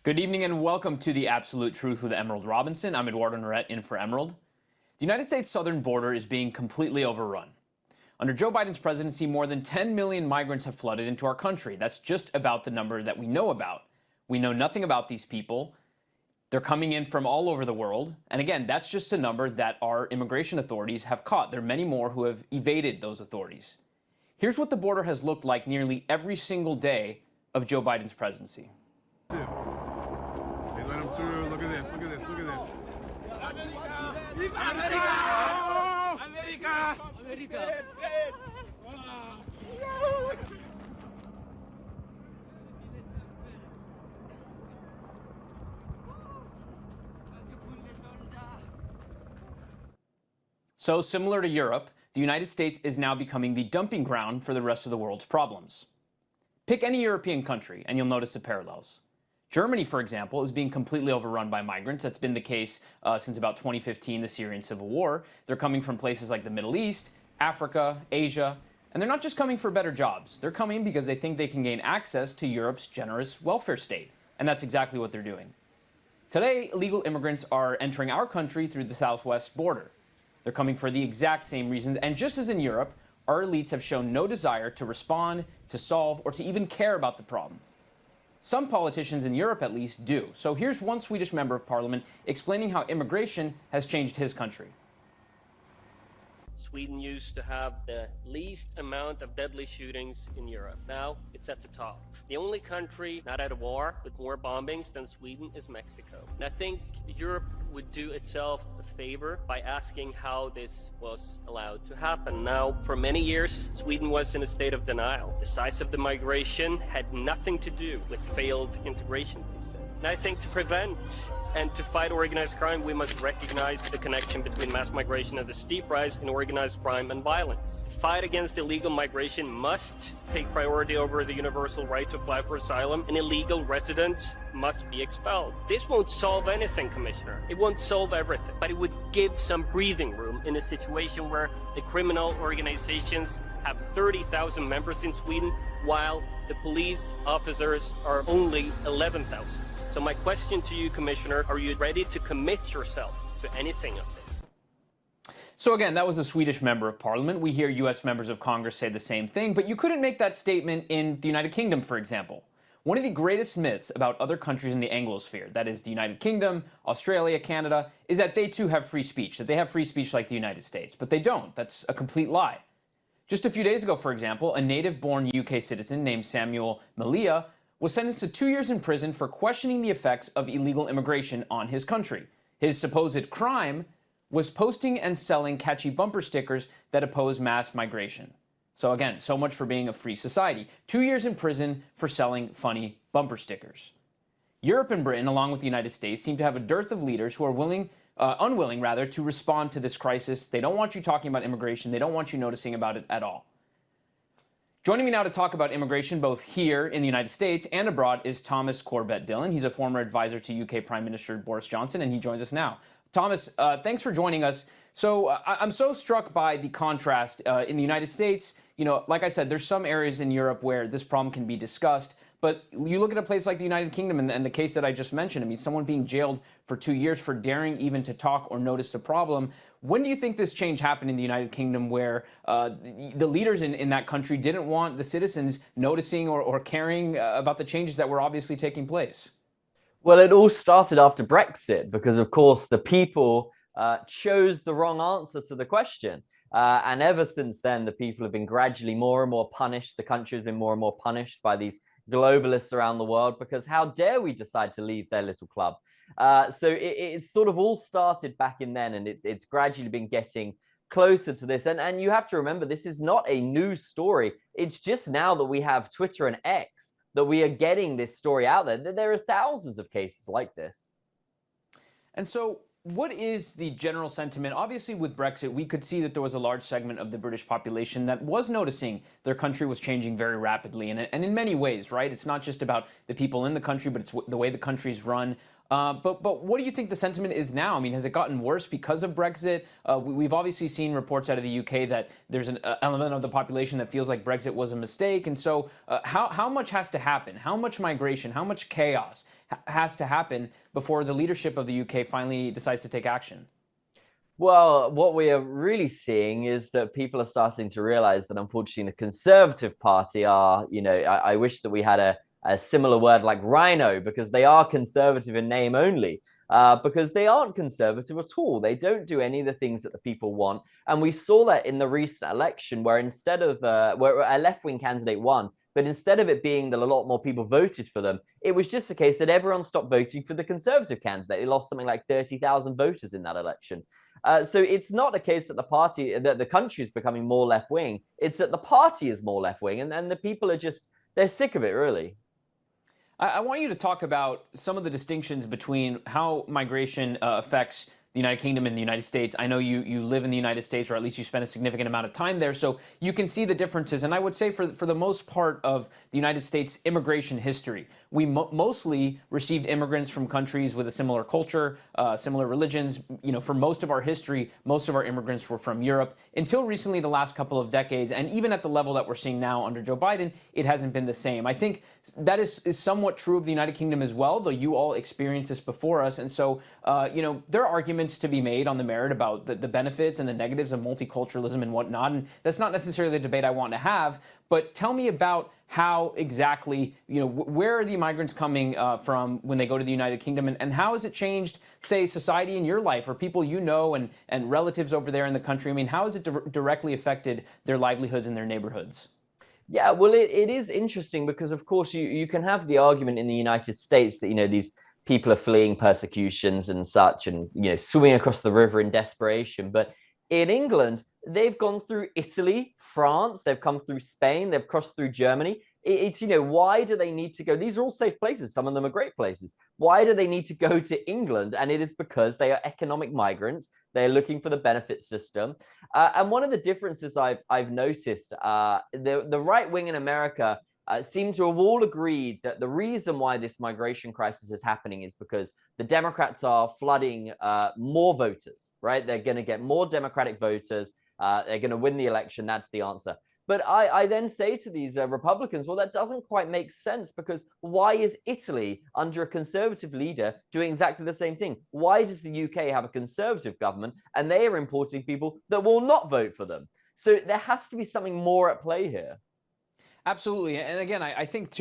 Good evening and welcome to The Absolute Truth with Emerald Robinson. I'm Eduardo Norret in for Emerald. The United States southern border is being completely overrun. Under Joe Biden's presidency, more than 10 million migrants have flooded into our country. That's just about the number that we know about. We know nothing about these people. They're coming in from all over the world. And again, that's just a number that our immigration authorities have caught. There are many more who have evaded those authorities. Here's what the border has looked like nearly every single day of Joe Biden's presidency. They let him through. Look at this. Look at this. Look at this. America! America! America! So similar to Europe, the United States is now becoming the dumping ground for the rest of the world's problems. Pick any European country and you'll notice the parallels. Germany, for example, is being completely overrun by migrants. That's been the case since about 2015, the Syrian civil war. They're coming from places like the Middle East, Africa, Asia, and they're not just coming for better jobs. They're coming because they think they can gain access to Europe's generous welfare state, and that's exactly what they're doing. Today, illegal immigrants are entering our country through the southwest border. They're coming for the exact same reasons, and just as in Europe, our elites have shown no desire to respond, to solve, or to even care about the problem. Some politicians in Europe, at least, do. So here's one Swedish member of parliament explaining how immigration has changed his country. Sweden used to have the least amount of deadly shootings in Europe. Now it's at the top. The only country not at a war with more bombings than Sweden is Mexico. And I think Europe would do itself a favor by asking how this was allowed to happen. Now, for many years, Sweden was in a state of denial. The size of the migration had nothing to do with failed integration, they said. And I think to prevent and to fight organized crime, we must recognize the connection between mass migration and the steep rise in organized crime and violence. The fight against illegal migration must take priority over the universal right to apply for asylum, and illegal residents must be expelled. This won't solve anything, Commissioner. It won't solve everything, but it would give some breathing room in a situation where the criminal organizations have 30,000 members in Sweden, while the police officers are only 11,000. So my question to you, Commissioner, are you ready to commit yourself to anything of this? So again, that was a Swedish member of parliament. We hear U.S. members of Congress say the same thing, but you couldn't make that statement in the United Kingdom, for example. One of the greatest myths about other countries in the Anglosphere, that is the United Kingdom, Australia, Canada, is that they too have free speech, that they have free speech like the United States. But they don't. That's a complete lie. Just a few days ago, for example, a native-born UK citizen named Samuel Malia was sentenced to 2 years in prison for questioning the effects of illegal immigration on his country. His supposed crime was posting and selling catchy bumper stickers that oppose mass migration. So again, so much for being a free society. 2 years in prison for selling funny bumper stickers. Europe and Britain, along with the United States, seem to have a dearth of leaders who are unwilling to respond to this crisis. They don't want you talking about immigration. They don't want you noticing about it at all. Joining me now to talk about immigration, both here in the United States and abroad, is Thomas Corbett-Dillon. He's a former advisor to UK Prime Minister Boris Johnson, and he joins us now. Thomas, thanks for joining us. So I'm so struck by the contrast in the United States. You know, like I said, there's some areas in Europe where this problem can be discussed, but you look at a place like the United Kingdom and the case that I just mentioned, I mean, someone being jailed for 2 years for daring even to talk or notice a problem. When do you think this change happened in the United Kingdom where the leaders in that country didn't want the citizens noticing or caring about the changes that were obviously taking place? Well, it all started after Brexit because, of course, the people chose the wrong answer to the question. And ever since then, the people have been gradually more and more punished. The country has been more and more punished by these globalists around the world, because how dare we decide to leave their little club? So it's sort of all started back in then, and it's gradually been getting closer to this. And you have to remember, this is not a new story. It's just now that we have Twitter and X that we are getting this story out there. There are thousands of cases like this. And so what is the general sentiment? Obviously, with Brexit, we could see that there was a large segment of the British population that was noticing their country was changing very rapidly, and in many ways, right? It's not just about the people in the country, but it's the way the country's run. But what do you think the sentiment is now? I mean, has it gotten worse because of Brexit? We've obviously seen reports out of the UK that there's an element of the population that feels like Brexit was a mistake. And so how much has to happen? How much migration, how much chaos has to happen before the leadership of the UK finally decides to take action? Well, what we are really seeing is that people are starting to realize that unfortunately the Conservative Party are, I wish that we had a similar word like rhino, because they are conservative in name only, because they aren't conservative at all. They don't do any of the things that the people want. And we saw that in the recent election where instead of where a left-wing candidate won, but instead of it being that a lot more people voted for them, it was just a case that everyone stopped voting for the Conservative candidate. They lost something like 30,000 voters in that election. So it's not a case that the country is becoming more left-wing. It's that the party is more left-wing, and the people are they're sick of it, really. I want you to talk about some of the distinctions between how migration affects the United Kingdom and the United States. I know you live in the United States, or at least you spend a significant amount of time there, so you can see the differences. And I would say for the most part of the United States immigration history, we mostly received immigrants from countries with a similar culture, similar religions. For most of our history, most of our immigrants were from Europe. Until recently, the last couple of decades, and even at the level that we're seeing now under Joe Biden, it hasn't been the same. I think that is somewhat true of the United Kingdom as well, though you all experienced this before us. And so, there are arguments to be made on the merit about the benefits and the negatives of multiculturalism and whatnot. And that's not necessarily the debate I want to have. But tell me about how exactly, where are the migrants coming from when they go to the United Kingdom, and how has it changed, say, society in your life, or people and relatives over there in the country? I mean, how has it directly affected their livelihoods and their neighborhoods? Yeah, well, it is interesting because, of course, you can have the argument in the United States that, these people are fleeing persecutions and such and, swimming across the river in desperation. But in England, they've gone through Italy, France, they've come through Spain, they've crossed through Germany. It's, why do they need to go? These are all safe places. Some of them are great places. Why do they need to go to England? And it is because they are economic migrants. They're looking for the benefit system. And one of the differences I've noticed, the right wing in America seem to have all agreed that the reason why this migration crisis is happening is because the Democrats are flooding more voters, right? They're going to get more Democratic voters. They're going to win the election. That's the answer. But I then say to these Republicans, well, that doesn't quite make sense, because why is Italy under a conservative leader doing exactly the same thing? Why does the UK have a conservative government and they are importing people that will not vote for them? So there has to be something more at play here. Absolutely. And again, I think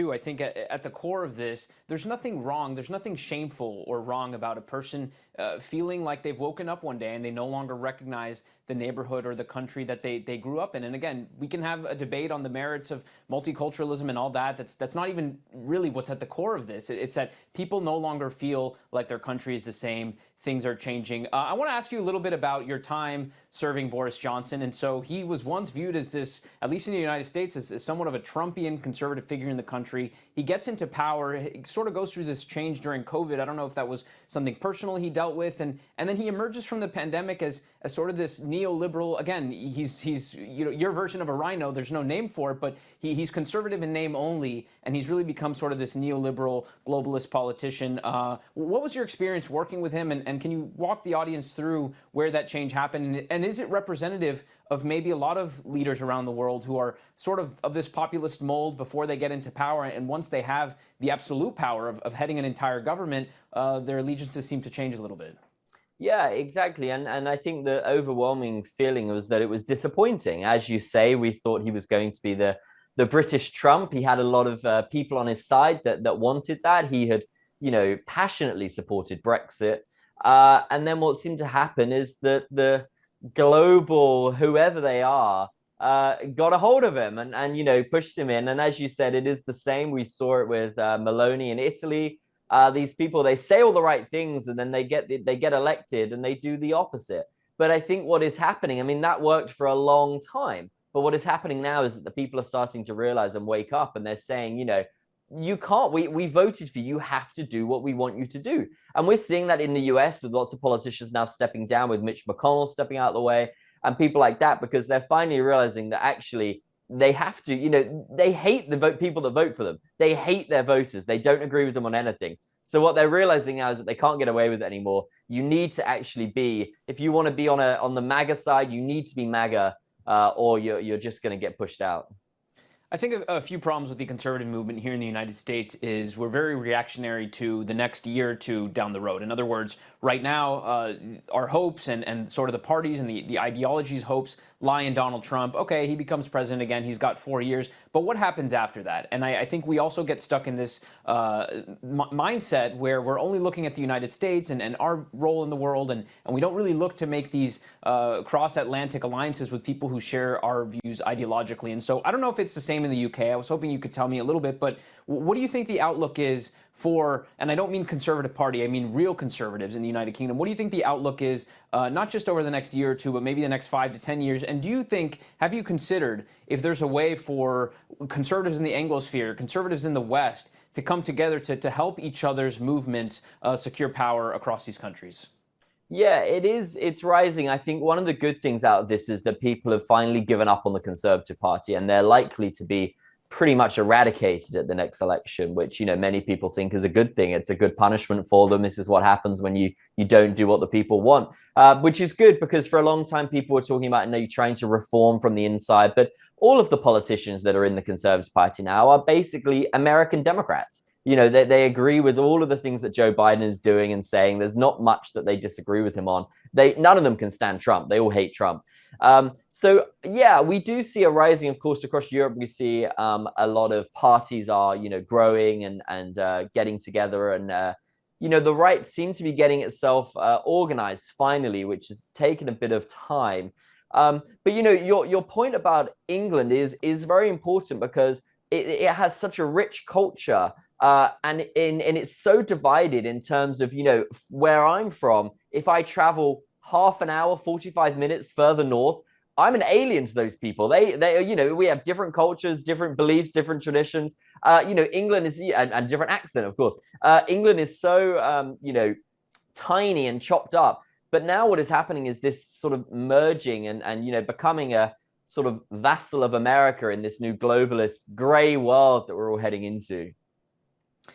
at the core of this, there's nothing wrong. There's nothing shameful or wrong about a person feeling like they've woken up one day and they no longer recognize the neighborhood or the country that they grew up in. And again, we can have a debate on the merits of multiculturalism and all that. That's not even really what's at the core of this. It's that people no longer feel like their country is the same. Things are changing. I want to ask you a little bit about your time serving Boris Johnson. And so he was once viewed as this, at least in the United States, as somewhat of a Trumpian conservative figure in the country. He gets into power, he sort of goes through this change during COVID. I don't know if that was something personal he dealt with. And then he emerges from the pandemic as sort of this neoliberal. Again, he's your version of a rhino. There's no name for it, but he's conservative in name only. And he's really become sort of this neoliberal globalist politician. What was your experience working with him? And can you walk the audience through where that change happened? And is it representative of maybe a lot of leaders around the world who are sort of this populist mold before they get into power? And once they have the absolute power of heading an entire government, their allegiances seem to change a little bit. Yeah, exactly. And I think the overwhelming feeling was that it was disappointing. As you say, we thought he was going to be the British Trump. He had a lot of people on his side that wanted that. He had, passionately supported Brexit. And then what seemed to happen is that the global, whoever they are, got a hold of him and pushed him in. And as you said, it is the same. We saw it with Meloni in Italy. These people, they say all the right things and then they get elected and they do the opposite. But I think what is happening, I mean, that worked for a long time. But what is happening now is that the people are starting to realize and wake up, and they're saying, you can't, we voted for you, you have to do what we want you to do. And we're seeing that in the US with lots of politicians now stepping down, with Mitch McConnell stepping out of the way and people like that, because they're finally realizing that actually they have to, they hate the people that vote for them. They hate their voters. They don't agree with them on anything. So what they're realizing now is that they can't get away with it anymore. You need to actually be, if you want to be on the MAGA side, you need to be MAGA, or you're just going to get pushed out. I think a few problems with the conservative movement here in the United States is we're very reactionary to the next year or two down the road. In other words, right now, our hopes and sort of the parties and the ideologies' hopes lie in Donald Trump. Okay, he becomes president again. He's got 4 years. But what happens after that? And I think we also get stuck in this mindset where we're only looking at the United States and our role in the world, and we don't really look to make these cross-Atlantic alliances with people who share our views ideologically. And so I don't know if it's the same in the UK. I was hoping you could tell me a little bit, but what do you think the outlook is for, and I don't mean conservative party, I mean real conservatives in the United Kingdom? What do you think the outlook is, not just over the next year or two, but maybe the next 5 to 10 years? And do you think, have you considered if there's a way for conservatives in the Anglosphere, conservatives in the West, to come together to help each other's movements secure power across these countries? Yeah, it is. It's rising. I think one of the good things out of this is that people have finally given up on the Conservative Party, and they're likely to be pretty much eradicated at the next election, which, you know, many people think is a good thing. It's a good punishment for them. This is what happens when you don't do what the people want, which is good, because for a long time people were talking about, you know, you're trying to reform from the inside. But all of the politicians that are in the Conservative Party now are basically American Democrats. You know, they agree with all of the things that Joe Biden is doing and saying. There's not much that they disagree with him on. None of them can stand Trump. They all hate Trump. So, yeah, we do see a rising, of course, across Europe. We see a lot of parties are, you know, growing and getting together. And, you know, the right seemed to be getting itself organized finally, which has taken a bit of time. But, you know, your point about England is very important, because it has such a rich culture. And it's so divided in terms of, you know, where I'm from. If I travel half an hour, 45 minutes further north, I'm an alien to those people. They you know, we have different cultures, different beliefs, different traditions. You know, England is, and different accent, of course. England is so, you know, tiny and chopped up. But now what is happening is this sort of merging and you know, becoming a sort of vassal of America in this new globalist gray world that we're all heading into.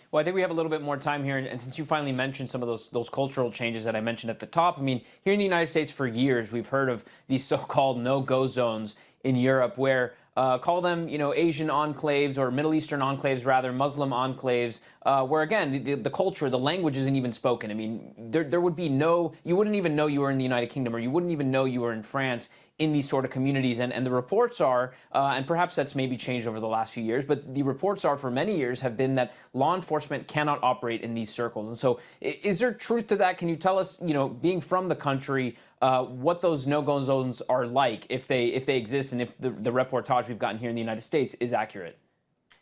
Well, I think we have a little bit more time here, and since you finally mentioned some of those cultural changes that I mentioned at the top, I mean, here in the United States for years, we've heard of these so-called no-go zones in Europe, where call them, you know, Asian enclaves, or Middle Eastern enclaves, rather, Muslim enclaves, where again the culture, the language isn't even spoken. I mean, there would be you wouldn't even know you were in the United Kingdom, or you wouldn't even know you were in France, in these sort of communities. And the reports are, and perhaps that's maybe changed over the last few years, but the reports are for many years have been that law enforcement cannot operate in these circles. And so is there truth to that? Can you tell us, you know, being from the country, what those no-go zones are like, if they exist, and if the reportage we've gotten here in the United States is accurate?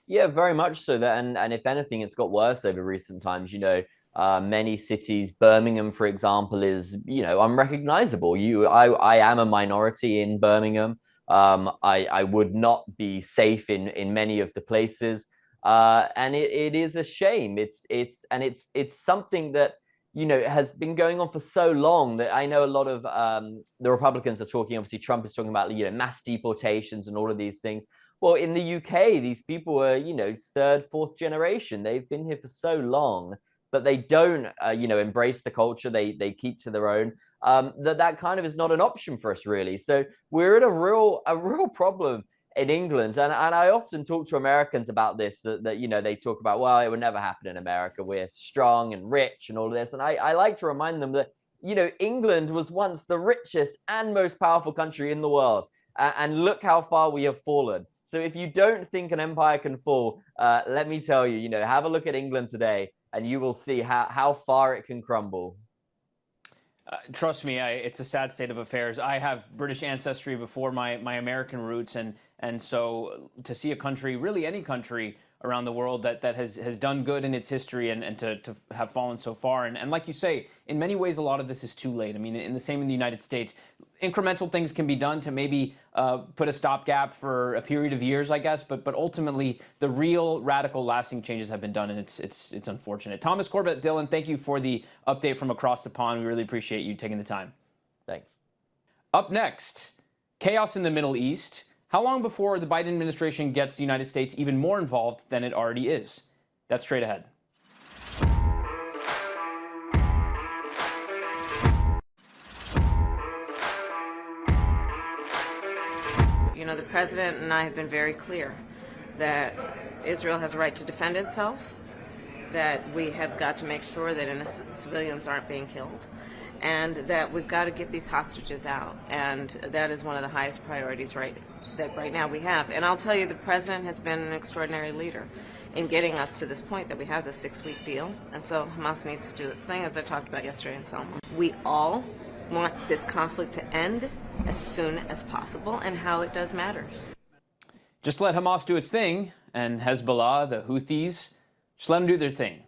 Yeah, very much so. And if anything, it's got worse over recent times. You know, many cities, Birmingham, for example, is, you know, unrecognizable. I am a minority in Birmingham. I would not be safe in many of the places. And it is a shame. It's something that, you know, has been going on for so long that I know a lot of the Republicans are talking, obviously Trump is talking about, you know, mass deportations and all of these things. Well, in the UK, these people are, you know, third, fourth generation. They've been here for so long, but they don't, you know, embrace the culture. They keep to their own. That kind of is not an option for us, really. So we're at a real problem in England. And I often talk to Americans about this, that you know, they talk about, well, it would never happen in America. We're strong and rich and all of this. And I like to remind them that, you know, England was once the richest and most powerful country in the world. And look how far we have fallen. So if you don't think an empire can fall, let me tell you, you know, have a look at England today, and you will see how far it can crumble. Trust me, it's a sad state of affairs. I have British ancestry before my American roots, and so to see a country, really any country around the world that has done good in its history and to have fallen so far. And like you say, in many ways, a lot of this is too late. I mean, in the United States, incremental things can be done to maybe put a stopgap for a period of years, I guess. But ultimately, the real radical, lasting changes have been done, and it's unfortunate. Thomas Corbett-Dillon, thank you for the update from across the pond. We really appreciate you taking the time. Thanks. Up next, chaos in the Middle East. How long before the Biden administration gets the United States even more involved than it already is? That's straight ahead. You know, the president and I have been very clear that Israel has a right to defend itself, that we have got to make sure that innocent civilians aren't being killed, and that we've got to get these hostages out. And that is one of the highest priorities right now we have. And I'll tell you, the president has been an extraordinary leader in getting us to this point that we have the 6-week deal. And so Hamas needs to do its thing, as I talked about yesterday in Selma. We all want this conflict to end as soon as possible, and how it does matters. Just let Hamas do its thing, and Hezbollah, the Houthis, just let them do their thing.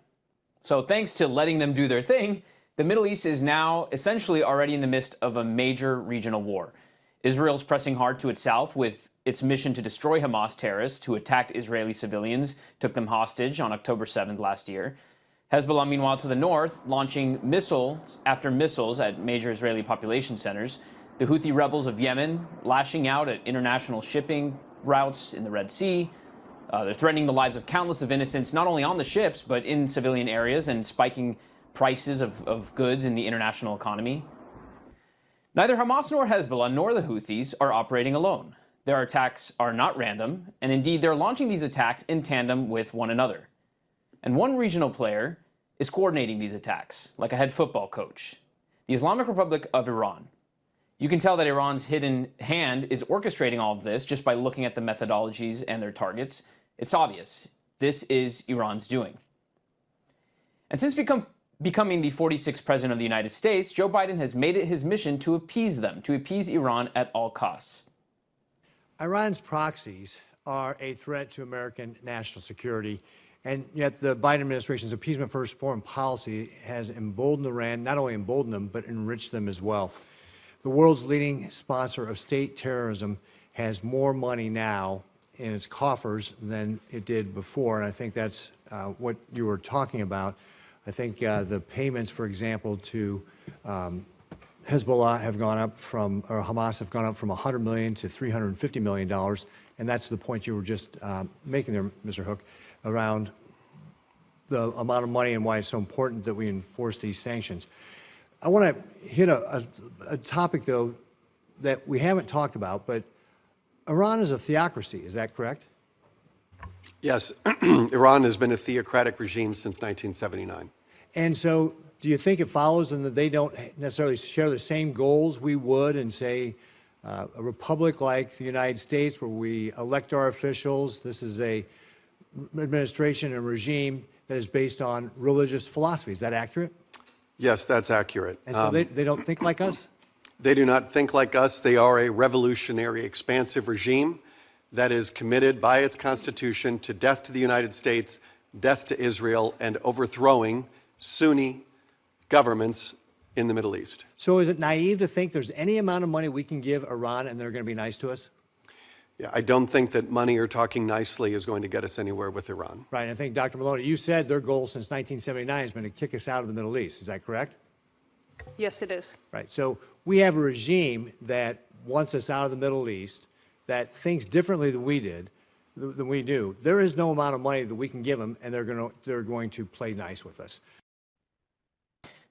So thanks to letting them do their thing, the Middle East is now essentially already in the midst of a major regional war. Israel's pressing hard to its south with its mission to destroy Hamas terrorists who attacked Israeli civilians, took them hostage on October 7th last year. Hezbollah, meanwhile, to the north, launching missiles after missiles at major Israeli population centers. The Houthi rebels of Yemen lashing out at international shipping routes in the Red Sea. They're threatening the lives of countless of innocents, not only on the ships, but in civilian areas, and spiking prices of goods in the international economy. Neither Hamas nor Hezbollah nor the Houthis are operating alone. Their attacks are not random, and indeed they're launching these attacks in tandem with one another. And one regional player is coordinating these attacks, like a head football coach: the Islamic Republic of Iran. You can tell that Iran's hidden hand is orchestrating all of this just by looking at the methodologies and their targets. It's obvious. This is Iran's doing. And since becoming the 46th president of the United States, Joe Biden has made it his mission to appease them, to appease Iran at all costs. Iran's proxies are a threat to American national security, and yet the Biden administration's appeasement-first foreign policy has emboldened Iran, not only emboldened them, but enriched them as well. The world's leading sponsor of state terrorism has more money now in its coffers than it did before, and I think that's what you were talking about. I think the payments, for example, to Hezbollah have gone up from, or Hamas have gone up from $100 million to $350 million, and that's the point you were just making there, Mr. Hook, around the amount of money and why it's so important that we enforce these sanctions. I want to hit a topic, though, that we haven't talked about, but Iran is a theocracy. Is that correct? Yes. Iran has been a theocratic regime since 1979. And so do you think it follows and that they don't necessarily share the same goals we would in, say, a republic like the United States where we elect our officials? This is a administration and regime that is based on religious philosophy. Is that accurate? Yes, that's accurate. And so they don't think like us? They do not think like us. They are a revolutionary, expansive regime that is committed by its constitution to death to the United States, death to Israel, and overthrowing Sunni governments in the Middle East. So is it naive to think there's any amount of money we can give Iran and they're going to be nice to us? Yeah, I don't think that money or talking nicely is going to get us anywhere with Iran. Right. And I think, Dr. Maloney, you said their goal since 1979 has been to kick us out of the Middle East. Is that correct? Yes, it is. Right. So we have a regime that wants us out of the Middle East, that thinks differently than we do. There is no amount of money that we can give them, and they're going to play nice with us.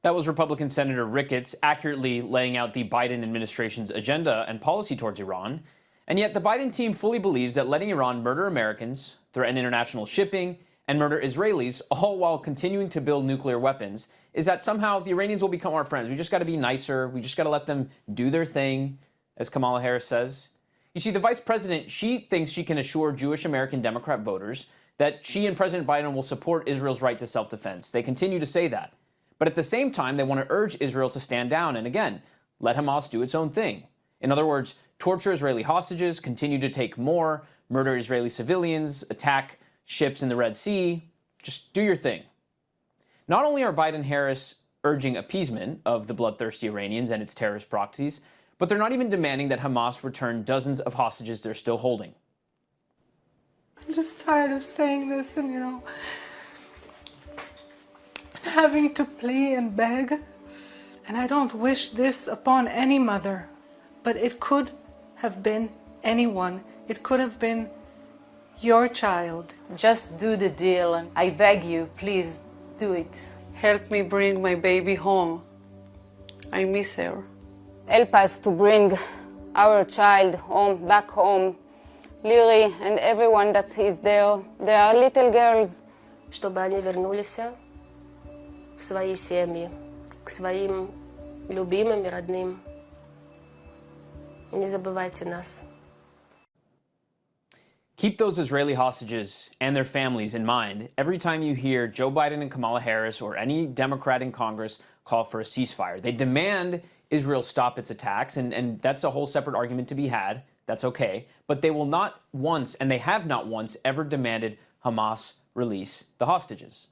That was Republican Senator Ricketts accurately laying out the Biden administration's agenda and policy towards Iran. And yet the Biden team fully believes that letting Iran murder Americans, threaten international shipping, and murder Israelis, all while continuing to build nuclear weapons, is that somehow the Iranians will become our friends. We just got to be nicer. We just got to let them do their thing, as Kamala Harris says. You see, the vice president, she thinks she can assure Jewish American Democrat voters that she and President Biden will support Israel's right to self-defense. They continue to say that. But at the same time, they want to urge Israel to stand down and, again, let Hamas do its own thing. In other words, torture Israeli hostages, continue to take more, murder Israeli civilians, attack ships in the Red Sea. Just do your thing. Not only are Biden and Harris urging appeasement of the bloodthirsty Iranians and its terrorist proxies, but they're not even demanding that Hamas return dozens of hostages they're still holding. I'm just tired of saying this and, having to plead and beg. And I don't wish this upon any mother, but it could have been anyone. It could have been your child. Just do the deal. I beg you, please do it. Help me bring my baby home. I miss her. Help us to bring our child home, back home. Lily and everyone that is there, they are little girls. Чтобы они вернулись в свои семьи, к своим любимым и родным. Не забывайте нас. Keep those Israeli hostages and their families in mind every time you hear Joe Biden and Kamala Harris or any Democrat in Congress call for a ceasefire. They demand Israel stop its attacks, and that's a whole separate argument to be had. That's okay. But they will not once, and they have not once, ever demanded Hamas release the hostages.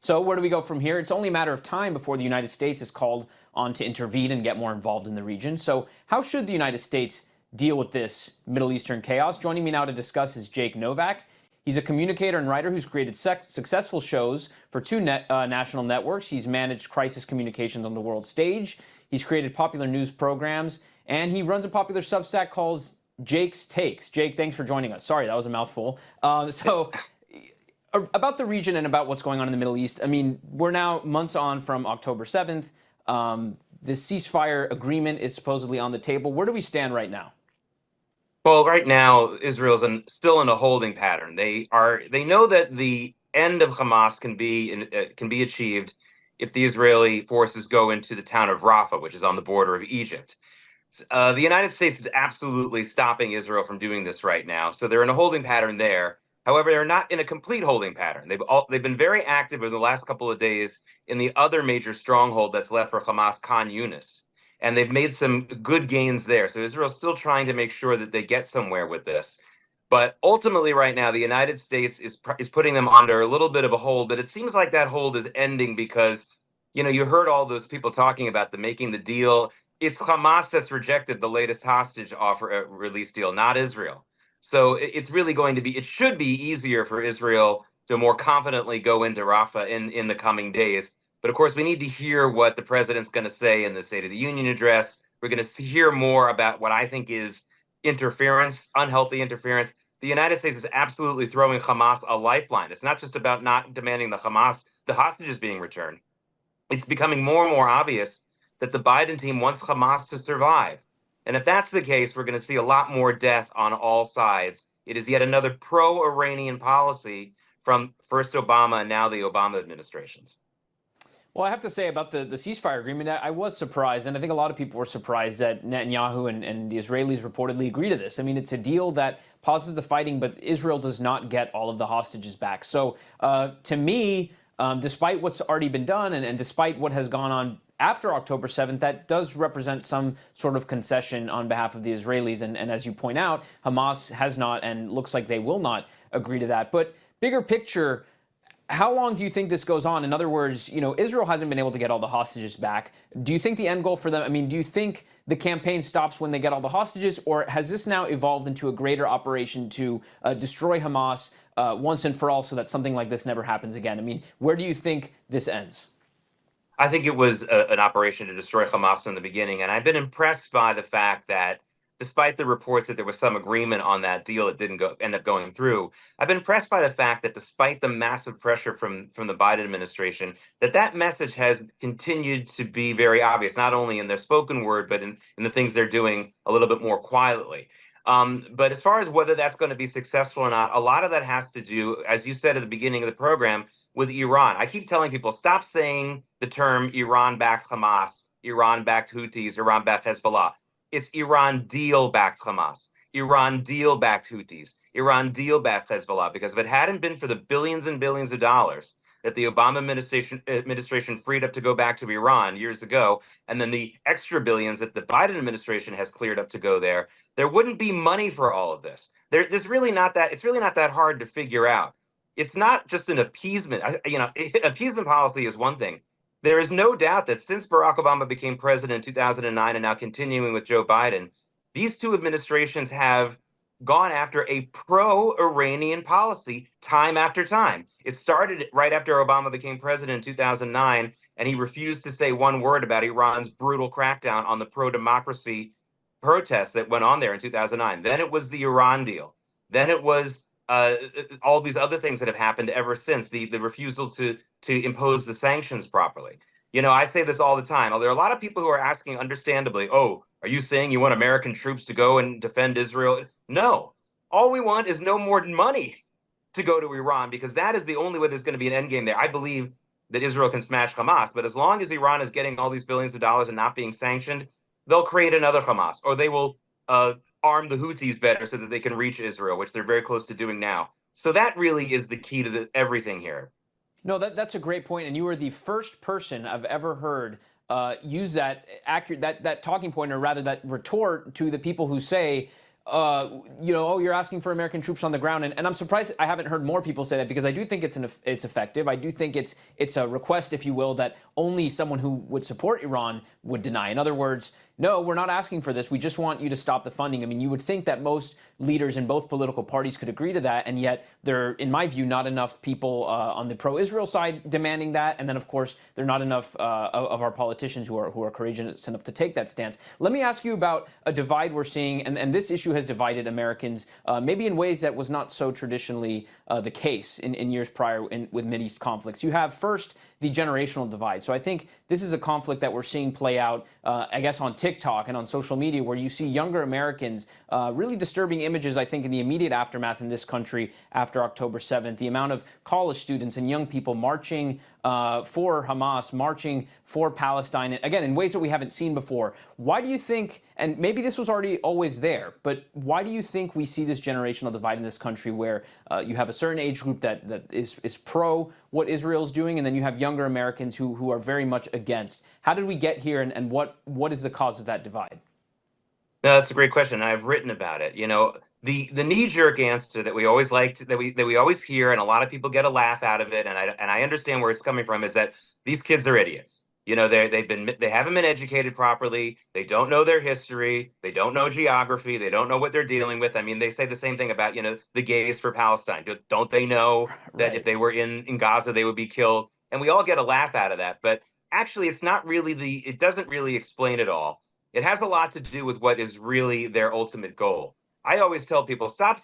So where do we go from here? It's only a matter of time before the United States is called on to intervene and get more involved in the region. So how should the United States deal with this Middle Eastern chaos? Joining me now to discuss is Jake Novak. He's a communicator and writer who's created successful shows for two national networks. He's managed crisis communications on the world stage. He's created popular news programs, and he runs a popular Substack called Jake's Takes. Jake, thanks for joining us. Sorry, that was a mouthful. About the region and about what's going on in the Middle East, I mean, we're now months on from October 7th. This ceasefire agreement is supposedly on the table. Where do we stand right now? Well, right now, Israel's still in a holding pattern. They know that the end of Hamas can be achieved if the Israeli forces go into the town of Rafah, which is on the border of Egypt. The United States is absolutely stopping Israel from doing this right now. So they're in a holding pattern there. However, they're not in a complete holding pattern. They've been very active over the last couple of days in the other major stronghold that's left for Hamas, Khan Yunis. And they've made some good gains there. So Israel's still trying to make sure that they get somewhere with this. But ultimately, right now, the United States is putting them under a little bit of a hold. But it seems like that hold is ending because, you heard all those people talking about making the deal. It's Hamas that's rejected the latest hostage offer release deal, not Israel. So it's really going to be, it should be easier for Israel to more confidently go into Rafah in the coming days. But of course, we need to hear what the president's going to say in the State of the Union address. We're going to hear more about what I think is interference, unhealthy interference. The United States is absolutely throwing Hamas a lifeline. It's not just about not demanding the hostages being returned. It's becoming more and more obvious that the Biden team wants Hamas to survive. And if that's the case, we're going to see a lot more death on all sides. It is yet another pro-Iranian policy from first Obama and now the Obama administrations. Well, I have to say about the ceasefire agreement, I was surprised, and I think a lot of people were surprised that Netanyahu and the Israelis reportedly agree to this. I mean, it's a deal that pauses the fighting, but Israel does not get all of the hostages back. So to me, despite what's already been done and despite what has gone on after October 7th, that does represent some sort of concession on behalf of the Israelis. And as you point out, Hamas has not and looks like they will not agree to that. But bigger picture, how long do you think this goes on? In other words, Israel hasn't been able to get all the hostages back. Do you think the end goal for them, do you think the campaign stops when they get all the hostages, or has this now evolved into a greater operation to destroy Hamas once and for all so that something like this never happens again? Where do you think this ends? I think it was an operation to destroy Hamas in the beginning, and I've been impressed by the fact that despite the reports that there was some agreement on that deal that didn't end up going through, I've been impressed by the fact that despite the massive pressure from the Biden administration, that message has continued to be very obvious, not only in their spoken word, but in the things they're doing a little bit more quietly. But as far as whether that's going to be successful or not, a lot of that has to do, as you said at the beginning of the program, with Iran. I keep telling people, stop saying the term Iran-backed Hamas, Iran-backed Houthis, Iran-backed Hezbollah. It's Iran deal-backed Hamas, Iran deal-backed Houthis, Iran deal-backed Hezbollah. Because if it hadn't been for the billions and billions of dollars that the Obama administration freed up to go back to Iran years ago, and then the extra billions that the Biden administration has cleared up to go there wouldn't be money for all of this. It's really not that hard to figure out. It's not just an appeasement. Appeasement policy is one thing. There is no doubt that since Barack Obama became president in 2009 and now continuing with Joe Biden, these two administrations have gone after a pro-Iranian policy time after time. It started right after Obama became president in 2009, and he refused to say one word about Iran's brutal crackdown on the pro-democracy protests that went on there in 2009. Then it was the Iran deal. Then it was all these other things that have happened ever since, the refusal to impose the sanctions properly. I say this all the time. There are a lot of people who are asking, understandably, are Are you saying you want American troops to go and defend Israel? No. All we want is no more money to go to Iran, because that is the only way there's going to be an endgame there. I believe that Israel can smash Hamas, but as long as Iran is getting all these billions of dollars and not being sanctioned, they'll create another Hamas, or they will arm the Houthis better so that they can reach Israel, which they're very close to doing now. So that really is the key to everything here. No, that's a great point, and you are the first person I've ever heard use that talking point, or rather that retort to the people who say, oh, you're asking for American troops on the ground, and I'm surprised I haven't heard more people say that, because I do think it's effective. I do think it's a request, if you will, that only someone who would support Iran would deny. In other words, no, we're not asking for this. We just want you to stop the funding. I mean, you would think that most leaders in both political parties could agree to that, and yet there are, in my view, not enough people on the pro-Israel side demanding that, and then, of course, there are not enough of our politicians who are courageous enough to take that stance. Let me ask you about a divide we're seeing, and this issue has divided Americans, maybe in ways that was not so traditionally the case in years prior with Mideast conflicts. You have, first, the generational divide. So I think this is a conflict that we're seeing play out, I guess, on TikTok and on social media, where you see younger Americans, really disturbing images, I think, in the immediate aftermath in this country after October 7th. The amount of college students and young people marching for Hamas, marching for Palestine, again, in ways that we haven't seen before. Why do you think, and maybe this was already always there, but why do you think we see this generational divide in this country, where you have a certain age group that is pro what Israel's doing, and then you have younger Americans who are very much against? How did we get here, and what is the cause of that divide? No, that's a great question. I've written about it. The knee-jerk answer that we always that we always hear, and a lot of people get a laugh out of it, and I understand where it's coming from, is that these kids are idiots. They haven't been educated properly. They don't know their history. They don't know geography. They don't know what they're dealing with. I mean, they say the same thing about, the gays for Palestine. Don't they know that if they were in Gaza, they would be killed? And we all get a laugh out of that. But actually, it's not really it doesn't really explain it all. It has a lot to do with what is really their ultimate goal. I always tell people, stop,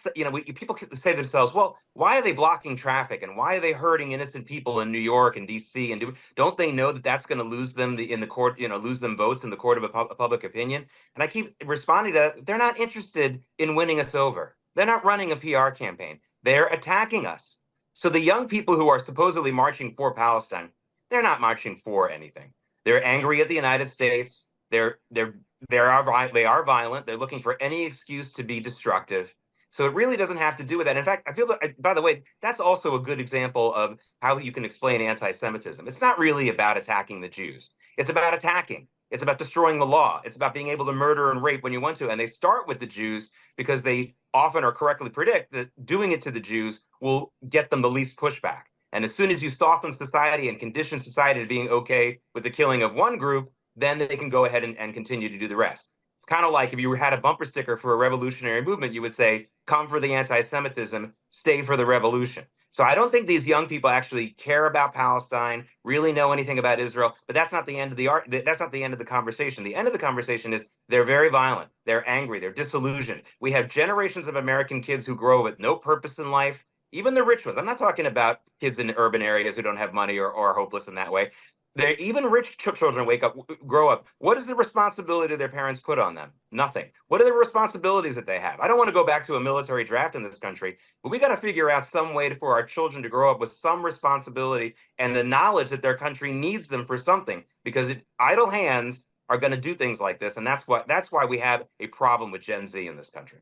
people say to themselves, well, why are they blocking traffic, and why are they hurting innocent people in New York and DC? And don't they know that that's going to lose them in the court, lose them votes in the court of public opinion? And I keep responding to that. They're not interested in winning us over. They're not running a PR campaign. They're attacking us. So the young people who are supposedly marching for Palestine, they're not marching for anything. They're angry at the United States. They are violent. They're looking for any excuse to be destructive. So it really doesn't have to do with that. In fact, I feel that, by the way, that's also a good example of how you can explain anti-Semitism. It's not really about attacking the Jews. It's about attacking. It's about destroying the law. It's about being able to murder and rape when you want to. And they start with the Jews because they often or correctly predict that doing it to the Jews will get them the least pushback. And as soon as you soften society and condition society to being okay with the killing of one group, then they can go ahead and continue to do the rest. It's kind of like if you had a bumper sticker for a revolutionary movement, you would say, come for the anti-Semitism, stay for the revolution. So I don't think these young people actually care about Palestine, really know anything about Israel, but that's not the end of that's not the end of the conversation. The end of the conversation is they're very violent, they're angry, they're disillusioned. We have generations of American kids who grow with no purpose in life, even the rich ones. I'm not talking about kids in urban areas who don't have money or are hopeless in that way. Even rich children grow up. What is the responsibility their parents put on them? Nothing. What are the responsibilities that they have? I don't want to go back to a military draft in this country, but we got to figure out some way for our children to grow up with some responsibility and the knowledge that their country needs them for something, because idle hands are going to do things like this. And that's why we have a problem with Gen Z in this country.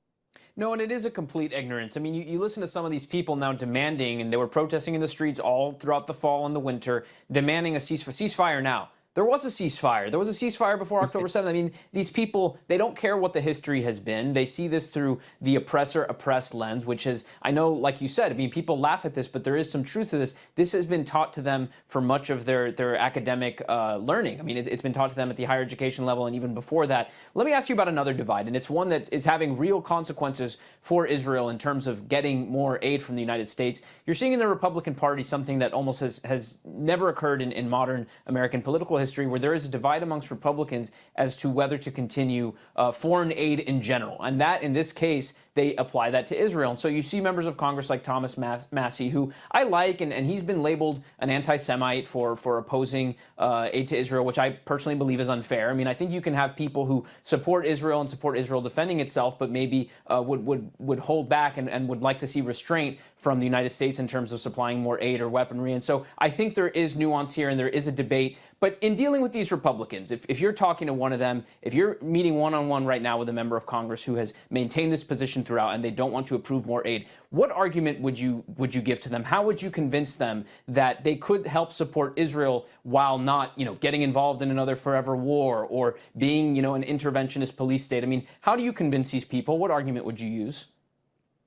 No, and it is a complete ignorance. I mean, you listen to some of these people now demanding, and they were protesting in the streets all throughout the fall and the winter, demanding a ceasefire now. There was a ceasefire. There was a ceasefire before October 7th. I mean, these people, they don't care what the history has been. They see this through the oppressor-oppressed lens, which is, I know, like you said, I mean, people laugh at this, but there is some truth to this. This has been taught to them for much of their academic learning. I mean, it's been taught to them at the higher education level and even before that. Let me ask you about another divide, and it's one that is having real consequences for Israel in terms of getting more aid from the United States. You're seeing in the Republican Party something that almost has never occurred in modern American political history, history where there is a divide amongst Republicans as to whether to continue foreign aid in general. And that, in this case, they apply that to Israel. And so you see members of Congress like Thomas Massey, who I like, and he's been labeled an anti-Semite for opposing aid to Israel, which I personally believe is unfair. I mean, I think you can have people who support Israel and support Israel defending itself, but maybe would hold back and would like to see restraint from the United States in terms of supplying more aid or weaponry. And so I think there is nuance here and there is a debate. But in dealing with these Republicans, if you're talking to one of them, if you're meeting one-on-one right now with a member of Congress who has maintained this position throughout and they don't want to approve more aid, what argument would you give to them? How would you convince them that they could help support Israel while not, getting involved in another forever war or being, an interventionist police state? I mean, how do you convince these people? What argument would you use?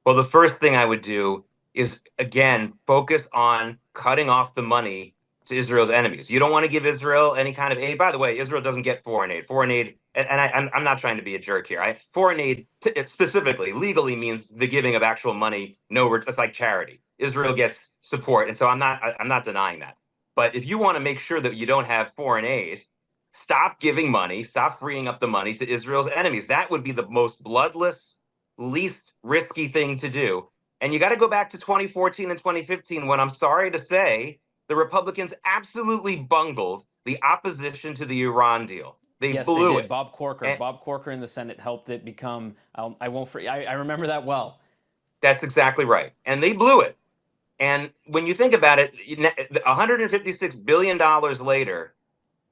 Well, the first thing I would do is, again, focus on cutting off the money to Israel's enemies. You don't want to give Israel any kind of aid. By the way, Israel doesn't get foreign aid. Foreign aid, and I'm not trying to be a jerk here. Foreign aid specifically, legally means the giving of actual money. No, it's like charity. Israel gets support, and so I'm not denying that. But if you want to make sure that you don't have foreign aid, stop giving money, stop freeing up the money to Israel's enemies. That would be the most bloodless, least risky thing to do. And you got to go back to 2014 and 2015 when, I'm sorry to say, the Republicans absolutely bungled the opposition to the Iran deal. They blew it. Bob Corker in the Senate helped it become. I remember that well. That's exactly right, and they blew it. And when you think about it, $156 billion later,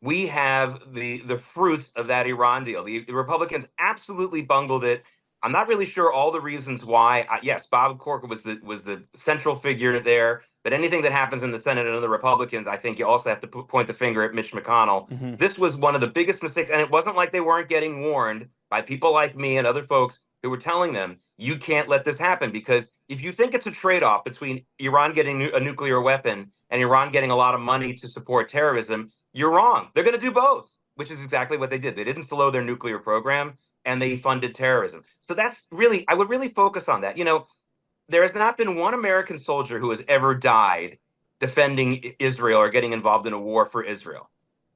we have the fruits of that Iran deal. The Republicans absolutely bungled it. I'm not really sure all the reasons why. Yes, Bob Corker was the central figure there. But anything that happens in the Senate and the Republicans, I think you also have to point the finger at Mitch McConnell. Mm-hmm. This was one of the biggest mistakes. And it wasn't like they weren't getting warned by people like me and other folks who were telling them, you can't let this happen. Because if you think it's a trade-off between Iran getting a nuclear weapon and Iran getting a lot of money to support terrorism, you're wrong. They're going to do both, which is exactly what they did. They didn't slow their nuclear program, and they funded terrorism. So that's really, I would really focus on that. There has not been one American soldier who has ever died defending Israel or getting involved in a war for Israel.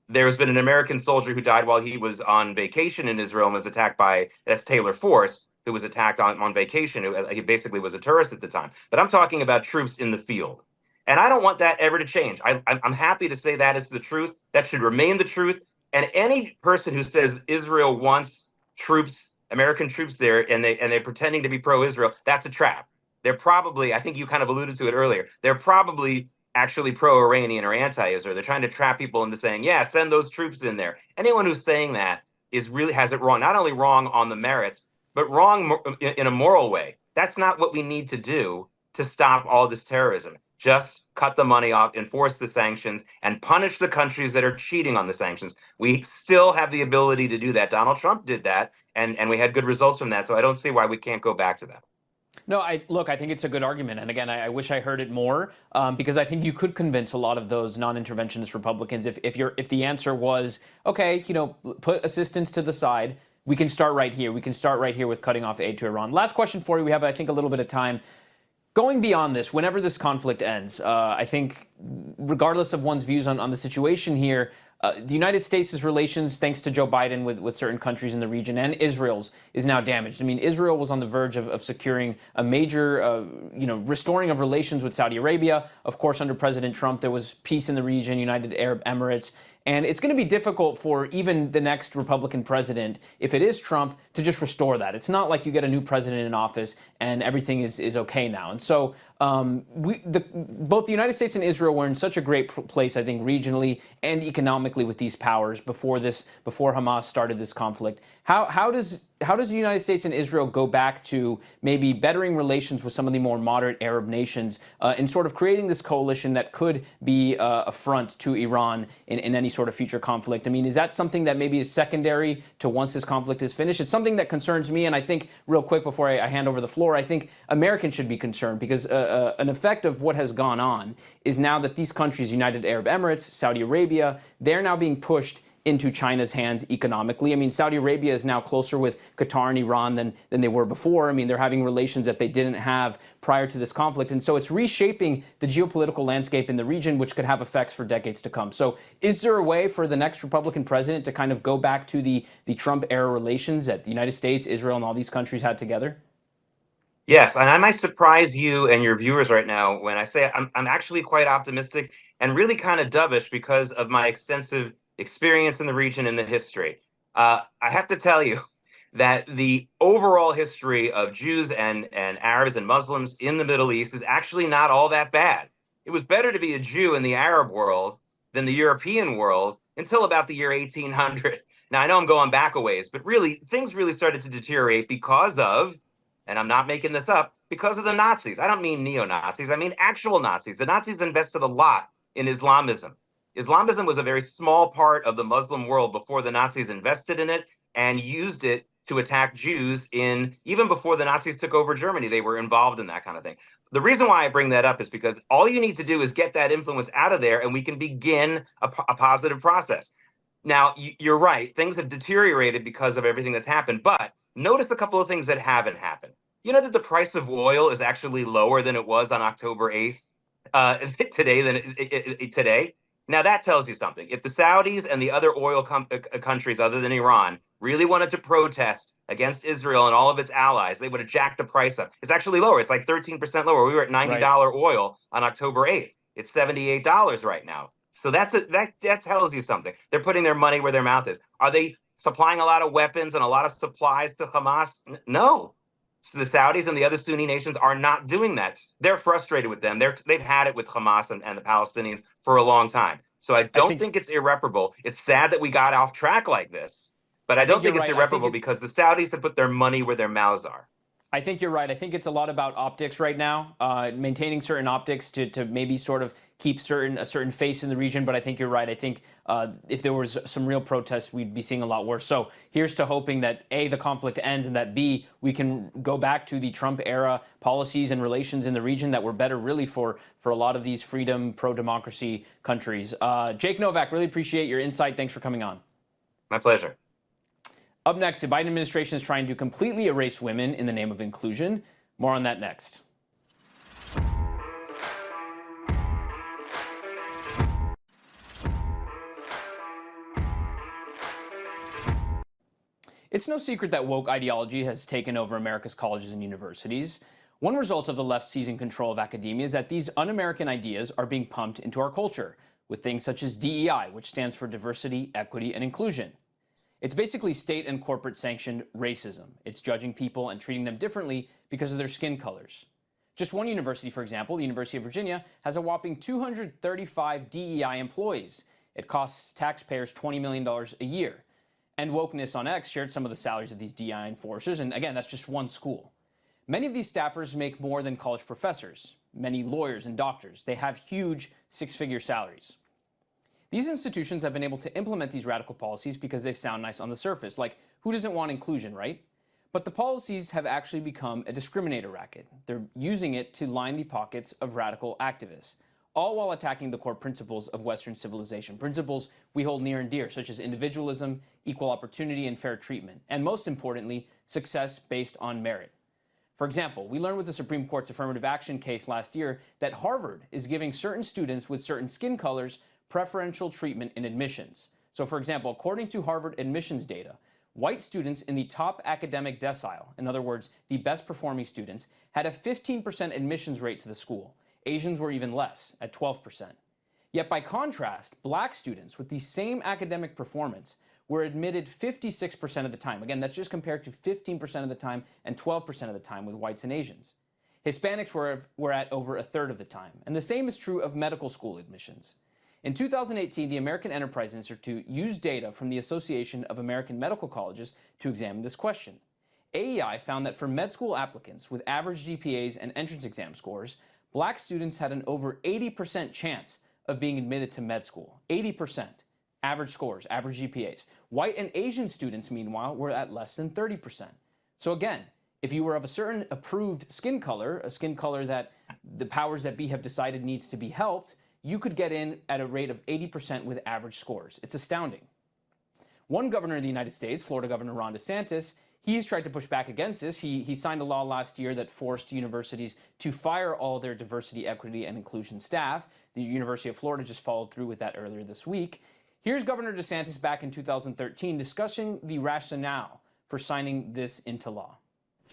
There's been an American soldier who died while he was on vacation in Israel and was attacked that's Taylor Force, who was attacked on vacation. He basically was a tourist at the time. But I'm talking about troops in the field. And I don't want that ever to change. I'm happy to say that is the truth. That should remain the truth. And any person who says Israel wants troops, American troops there, and they're pretending to be pro-Israel, that's a trap. They're probably, I think you kind of alluded to it earlier, they're probably actually pro-Iranian or anti-Israel. They're trying to trap people into saying, yeah, send those troops in there. Anyone who's saying that has it wrong, not only wrong on the merits, but wrong in a moral way. That's not what we need to do to stop all this terrorism. Just cut the money off, enforce the sanctions, and punish the countries that are cheating on the sanctions. We still have the ability to do that. Donald Trump did that, and we had good results from that. So I don't see why we can't go back to that. No, I think it's a good argument. And again, I wish I heard it more because I think you could convince a lot of those non-interventionist Republicans if the answer was, okay, put assistance to the side. We can start right here. We can start right here with cutting off aid to Iran. Last question for you. We have, I think, a little bit of time. Going beyond this, whenever this conflict ends, I think regardless of one's views on the situation here, the United States' relations, thanks to Joe Biden with certain countries in the region and Israel's, is now damaged. I mean, Israel was on the verge of securing a major, restoring of relations with Saudi Arabia. Of course, under President Trump, there was peace in the region, United Arab Emirates. And it's going to be difficult for even the next Republican president, if it is Trump, to just restore that. It's not like you get a new president in office and everything is okay now. And so both the United States and Israel were in such a great place, I think, regionally and economically with these powers before Hamas started this conflict. How does the United States and Israel go back to maybe bettering relations with some of the more moderate Arab nations and sort of creating this coalition that could be a front to Iran in any sort of future conflict? I mean, is that something that maybe is secondary to once this conflict is finished? It's something that concerns me, and I think, real quick before I hand over the floor, I think Americans should be concerned because an effect of what has gone on is now that these countries, United Arab Emirates, Saudi Arabia, they're now being pushed into China's hands economically. I mean, Saudi Arabia is now closer with Qatar and Iran than they were before. I mean, they're having relations that they didn't have prior to this conflict. And so it's reshaping the geopolitical landscape in the region, which could have effects for decades to come. So is there a way for the next Republican president to kind of go back to the Trump-era relations that the United States, Israel, and all these countries had together? Yes, and I might surprise you and your viewers right now when I say I'm actually quite optimistic and really kind of dovish because of my extensive experience in the region and the history. I have to tell you that the overall history of Jews and Arabs and Muslims in the Middle East is actually not all that bad. It was better to be a Jew in the Arab world than the European world until about the year 1800. Now, I know I'm going back a ways, but really, things really started to deteriorate because of, and I'm not making this up, because of the Nazis. I don't mean neo-Nazis, I mean actual Nazis. The Nazis invested a lot in Islamism. Islamism was a very small part of the Muslim world before the Nazis invested in it and used it to attack Jews even before the Nazis took over Germany. They were involved in that kind of thing. The reason why I bring that up is because all you need to do is get that influence out of there and we can begin a positive process. Now, you're right. Things have deteriorated because of everything that's happened. But notice a couple of things that haven't happened. You know that the price of oil is actually lower than it was on October 8th today. Now, that tells you something. If the Saudis and the other oil countries other than Iran really wanted to protest against Israel and all of its allies, they would have jacked the price up. It's actually lower. It's like 13% lower. We were at $90 oil on October 8th. It's $78 right now. So that tells you something. They're putting their money where their mouth is. Are they supplying a lot of weapons and a lot of supplies to Hamas? No. So the Saudis and the other Sunni nations are not doing that. They're frustrated with them. They've had it with Hamas and the Palestinians for a long time. So I don't think it's irreparable. It's sad that we got off track like this, but I don't think it's irreparable because the Saudis have put their money where their mouths are. I think you're right. I think it's a lot about optics right now, maintaining certain optics to maybe sort of keep a certain face in the region. But I think you're right. I think if there was some real protests, we'd be seeing a lot worse. So here's to hoping that A, the conflict ends, and that B, we can go back to the Trump era policies and relations in the region that were better really for a lot of these freedom, pro-democracy countries. Jake Novak, really appreciate your insight. Thanks for coming on. My pleasure. Up next, the Biden administration is trying to completely erase women in the name of inclusion. More on that next. It's no secret that woke ideology has taken over America's colleges and universities. One result of the left seizing control of academia is that these un-American ideas are being pumped into our culture, with things such as DEI, which stands for diversity, equity, and inclusion. It's basically state and corporate sanctioned racism. It's judging people and treating them differently because of their skin colors. Just one university, for example, the University of Virginia, has a whopping 235 DEI employees. It costs taxpayers $20 million a year. And Wokeness on X shared some of the salaries of these DEI enforcers, and again, that's just one school. Many of these staffers make more than college professors, many lawyers and doctors. They have huge six-figure salaries. These institutions have been able to implement these radical policies because they sound nice on the surface, like who doesn't want inclusion, right? But the policies have actually become a discriminator racket. They're using it to line the pockets of radical activists, all while attacking the core principles of Western civilization, principles we hold near and dear, such as individualism, equal opportunity, and fair treatment, and most importantly, success based on merit. For example, we learned with the Supreme Court's affirmative action case last year that Harvard is giving certain students with certain skin colors preferential treatment in admissions. So for example, according to Harvard admissions data, white students in the top academic decile, in other words, the best performing students, had a 15% admissions rate to the school. Asians were even less, at 12%. Yet by contrast, black students with the same academic performance were admitted 56% of the time. Again, that's just compared to 15% of the time and 12% of the time with whites and Asians. Hispanics were at over a third of the time. And the same is true of medical school admissions. In 2018, the American Enterprise Institute used data from the Association of American Medical Colleges to examine this question. AEI found that for med school applicants with average GPAs and entrance exam scores, black students had an over 80% chance of being admitted to med school. 80%. Average scores, average GPAs. White and Asian students, meanwhile, were at less than 30%. So again, if you were of a certain approved skin color, a skin color that the powers that be have decided needs to be helped, you could get in at a rate of 80% with average scores. It's astounding. One governor of the United States, Florida Governor Ron DeSantis, he's tried to push back against this. He signed a law last year that forced universities to fire all their diversity, equity, and inclusion staff. The University of Florida just followed through with that earlier this week. Here's Governor DeSantis back in 2013 discussing the rationale for signing this into law.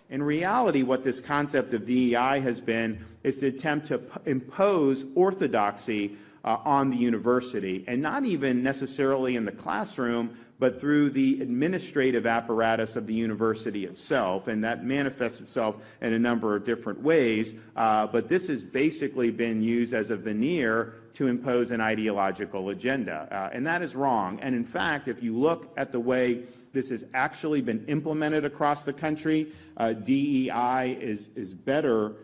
In reality, what this concept of DEI has been is to attempt to impose orthodoxy on the university, and not even necessarily in the classroom, but through the administrative apparatus of the university itself, and that manifests itself in a number of different ways, but this has basically been used as a veneer to impose an ideological agenda, and that is wrong. And in fact, if you look at the way this has actually been implemented across the country, DEI is better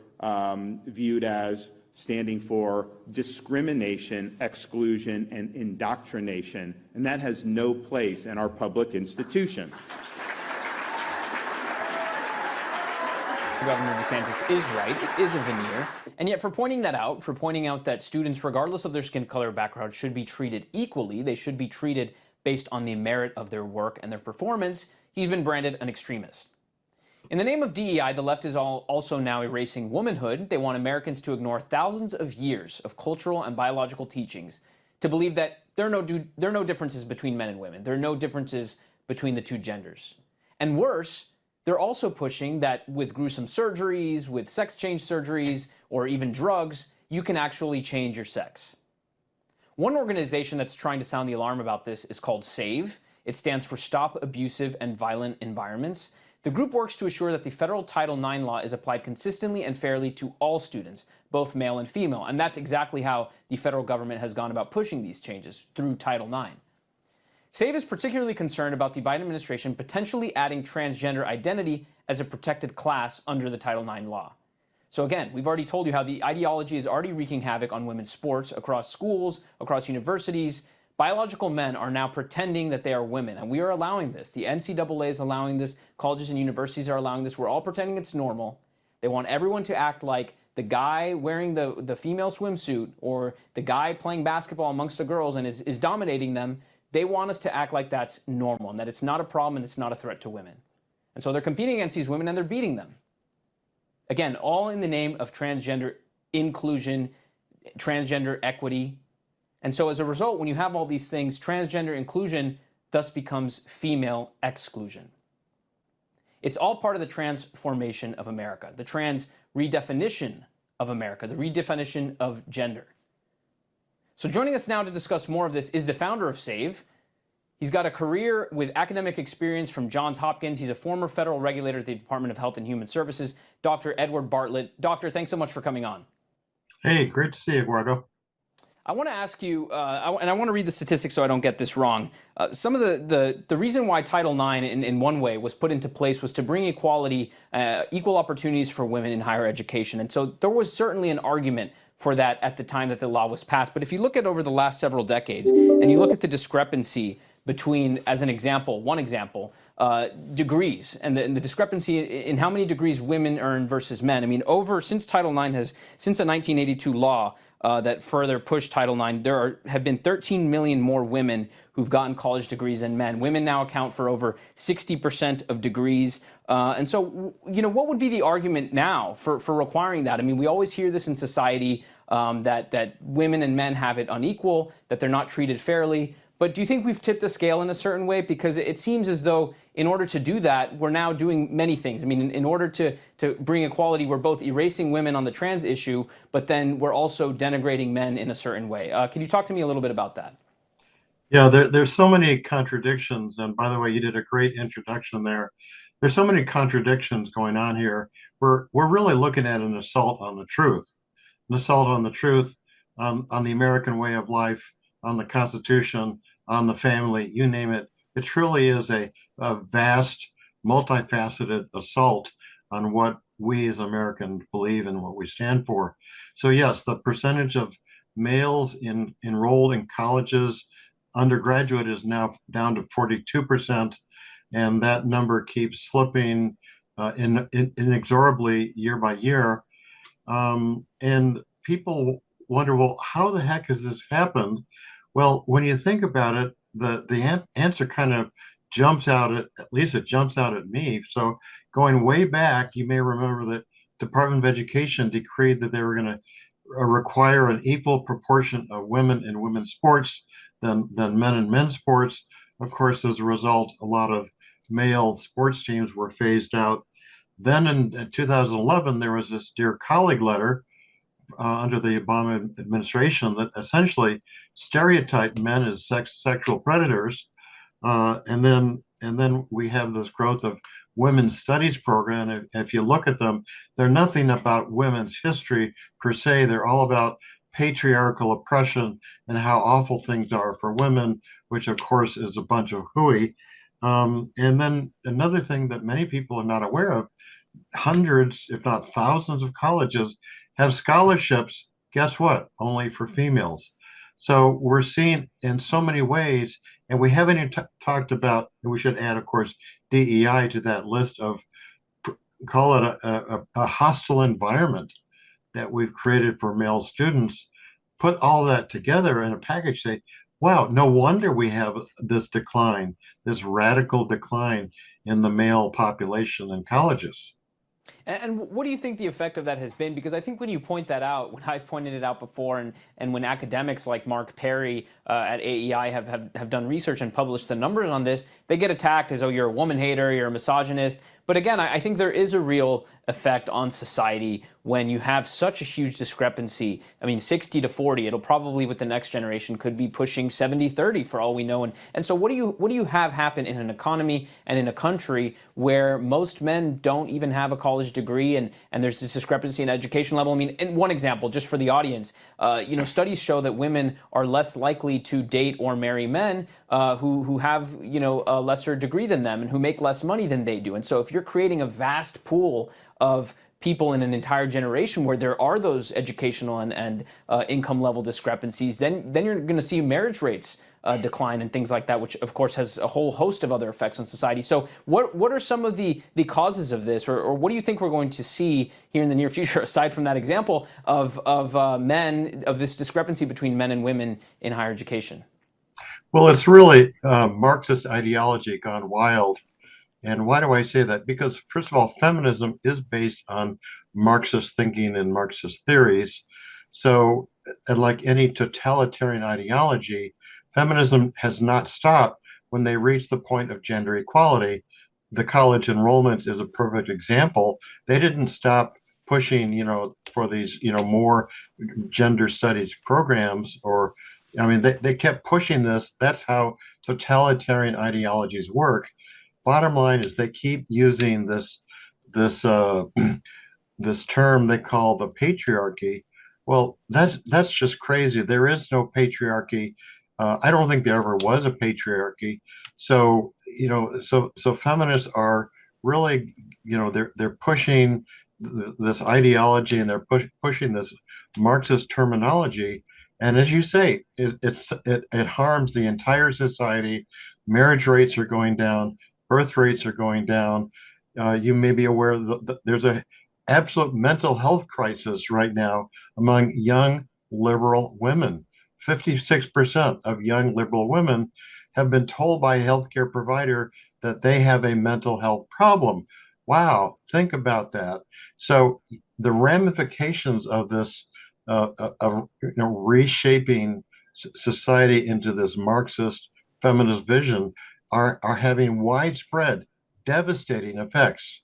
viewed as standing for discrimination, exclusion, and indoctrination, and that has no place in our public institutions. Governor DeSantis is right. It is a veneer. And yet for pointing that out, for pointing out that students, regardless of their skin color or background, should be treated equally, they should be treated based on the merit of their work and their performance, he's been branded an extremist. In the name of DEI, the left is also now erasing womanhood. They want Americans to ignore thousands of years of cultural and biological teachings to believe that there are no differences between men and women. There are no differences between the two genders. And worse, they're also pushing that with gruesome surgeries, with sex change surgeries, or even drugs, you can actually change your sex. One organization that's trying to sound the alarm about this is called SAVE. It stands for Stop Abusive and Violent Environments. The group works to assure that the federal Title IX law is applied consistently and fairly to all students, both male and female. And that's exactly how the federal government has gone about pushing these changes, through Title IX. SAVE is particularly concerned about the Biden administration potentially adding transgender identity as a protected class under the Title IX law. So again, we've already told you how the ideology is already wreaking havoc on women's sports across schools, across universities. Biological men are now pretending that they are women, and we are allowing this. The NCAA is allowing this. Colleges and universities are allowing this. We're all pretending it's normal. They want everyone to act like the guy wearing the female swimsuit or the guy playing basketball amongst the girls and is dominating them. They want us to act like that's normal and that it's not a problem and it's not a threat to women. And so they're competing against these women and they're beating them. Again, all in the name of transgender inclusion, transgender equity. And so as a result, when you have all these things, transgender inclusion thus becomes female exclusion. It's all part of the transformation of America, the trans redefinition of America, the redefinition of gender. So joining us now to discuss more of this is the founder of SAVE. He's got a career with academic experience from Johns Hopkins. He's a former federal regulator at the Department of Health and Human Services, Dr. Edward Bartlett. Doctor, thanks so much for coming on. Hey, great to see you, Eduardo. I want to ask you, and I want to read the statistics so I don't get this wrong. Some of the reason why Title IX in one way was put into place was to bring equality, equal opportunities for women in higher education. And so there was certainly an argument for that at the time that the law was passed. But if you look at over the last several decades and you look at the discrepancy between, as an example, one example, degrees and the discrepancy in how many degrees women earn versus men. I mean, since Title IX since a 1982 law that further pushed Title IX, have been 13 million more women who've gotten college degrees than men. Women now account for over 60% of degrees. And so, what would be the argument now for requiring that? I mean, we always hear this in society, that women and men have it unequal, that they're not treated fairly. But do you think we've tipped the scale in a certain way? Because it seems as though in order to do that, we're now doing many things. I mean, in order to bring equality, we're both erasing women on the trans issue, but then we're also denigrating men in a certain way. Can you talk to me a little bit about that? Yeah, there's so many contradictions. And by the way, you did a great introduction there. There's so many contradictions going on here. We're really looking at an assault on the truth, an assault on the truth, on the American way of life, on the Constitution, on the family, you name it. It truly is a vast, multifaceted assault on what we as Americans believe and what we stand for. So yes, the percentage of males enrolled in colleges, undergraduate, is now down to 42%, and that number keeps slipping inexorably year by year. And people wonder, well, how the heck has this happened? Well, when you think about it, the answer kind of jumps out at least it jumps out at me. So going way back, you may remember that Department of Education decreed that they were going to require an equal proportion of women in women's sports than men in men's sports. Of course, as a result, a lot of male sports teams were phased out. Then in 2011, there was this Dear Colleague letter under the Obama administration that essentially stereotyped men as sexual predators. And then we have this growth of women's studies program. If you look at them, they're nothing about women's history per se. They're all about patriarchal oppression and how awful things are for women, which of course is a bunch of hooey. And then another thing that many people are not aware of, hundreds, if not thousands of colleges have scholarships, guess what? Only for females. So we're seeing in so many ways, and we haven't even talked about, and we should add, of course, DEI to that list of, call it a hostile environment that we've created for male students. Put all that together in a package, say, wow, no wonder we have this decline, this radical decline in the male population in colleges. And what do you think the effect of that has been? Because I think when you point that out, when I've pointed it out before, and when academics like Mark Perry at AEI have done research and published the numbers on this, they get attacked as, oh, you're a woman hater, you're a misogynist. But again, I think there is a real effect on society when you have such a huge discrepancy. I mean, 60-40, it'll probably with the next generation could be pushing 70-30 for all we know. And so what do you have happen in an economy and in a country where most men don't even have a college degree, and there's this discrepancy in education level? I mean, in one example, just for the audience, studies show that women are less likely to date or marry men who have, a lesser degree than them and who make less money than they do. And so if you're creating a vast pool of people in an entire generation where there are those educational and income level discrepancies, then you're going to see marriage rates decline and things like that, which of course has a whole host of other effects on society. So what are some of the causes of this, or what do you think we're going to see here in the near future, aside from that example of this discrepancy between men and women in higher education? Well, it's really Marxist ideology gone wild. And why do I say that? Because first of all, feminism is based on Marxist thinking and Marxist theories. So, and like any totalitarian ideology, feminism has not stopped when they reach the point of gender equality. The college enrollments is a perfect example. They didn't stop pushing, for these, more gender studies programs, or, I mean, they kept pushing this. That's how totalitarian ideologies work. Bottom line is they keep using this term they call the patriarchy. Well, that's just crazy. There is no patriarchy. I don't think there ever was a patriarchy. So so feminists are really, they're pushing this ideology, and they're pushing this Marxist terminology. And as you say, it harms the entire society. Marriage rates are going down. Birth rates are going down. You may be aware that there's an absolute mental health crisis right now among young liberal women. 56% of young liberal women have been told by a healthcare provider that they have a mental health problem. Wow, think about that. So the ramifications of this, reshaping society into this Marxist feminist vision are having widespread, devastating effects.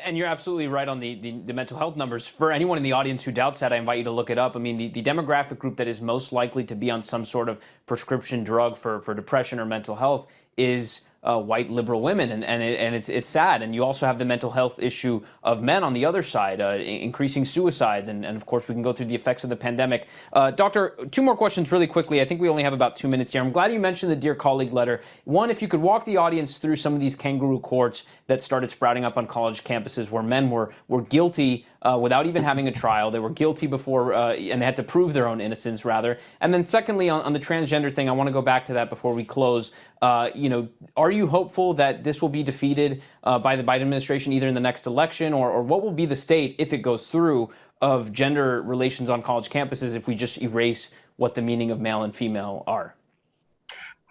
And you're absolutely right on the mental health numbers. For anyone in the audience who doubts that, I invite you to look it up. I mean, the demographic group that is most likely to be on some sort of prescription drug for depression or mental health is white liberal women, and it's sad. And you also have the mental health issue of men on the other side, increasing suicides, and of course we can go through the effects of the pandemic. Doctor, two more questions really quickly. I think we only have about 2 minutes here. I'm glad you mentioned the Dear Colleague letter. One, if you could walk the audience through some of these kangaroo courts that started sprouting up on college campuses where men were guilty without even having a trial. They were guilty before, and they had to prove their own innocence, rather. And then secondly, on the transgender thing, I want to go back to that before we close. Are you hopeful that this will be defeated by the Biden administration either in the next election, or what will be the state, if it goes through, of gender relations on college campuses if we just erase what the meaning of male and female are?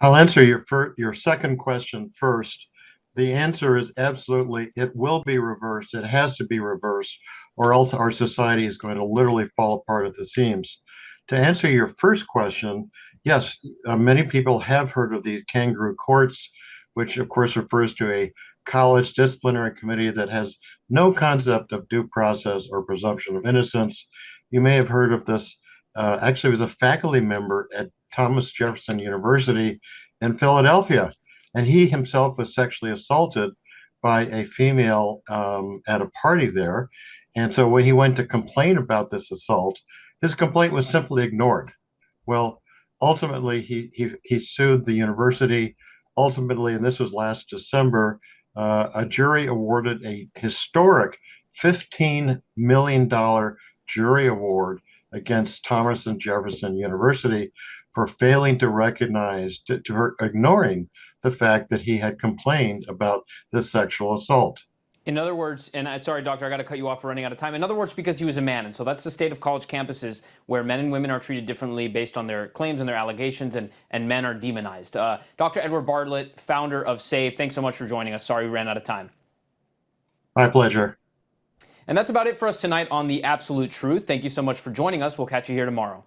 I'll answer your second question first. The answer is absolutely, it will be reversed. It has to be reversed, or else our society is going to literally fall apart at the seams. To answer your first question, yes, many people have heard of these kangaroo courts, which of course refers to a college disciplinary committee that has no concept of due process or presumption of innocence. You may have heard of this. Actually, was a faculty member at Thomas Jefferson University in Philadelphia, and he himself was sexually assaulted by a female at a party there. And so when he went to complain about this assault, his complaint was simply ignored. Well, ultimately, he sued the university. Ultimately, and this was last December, a jury awarded a historic $15 million jury award against Thomas and Jefferson University for failing to recognize, to ignoring the fact that he had complained about this sexual assault. In other words, and sorry, doctor, I got to cut you off for running out of time. In other words, because he was a man. And so that's the state of college campuses, where men and women are treated differently based on their claims and their allegations, and men are demonized. Dr. Edward Bartlett, founder of SAVE, thanks so much for joining us. Sorry we ran out of time. My pleasure. And that's about it for us tonight on The Absolute Truth. Thank you so much for joining us. We'll catch you here tomorrow.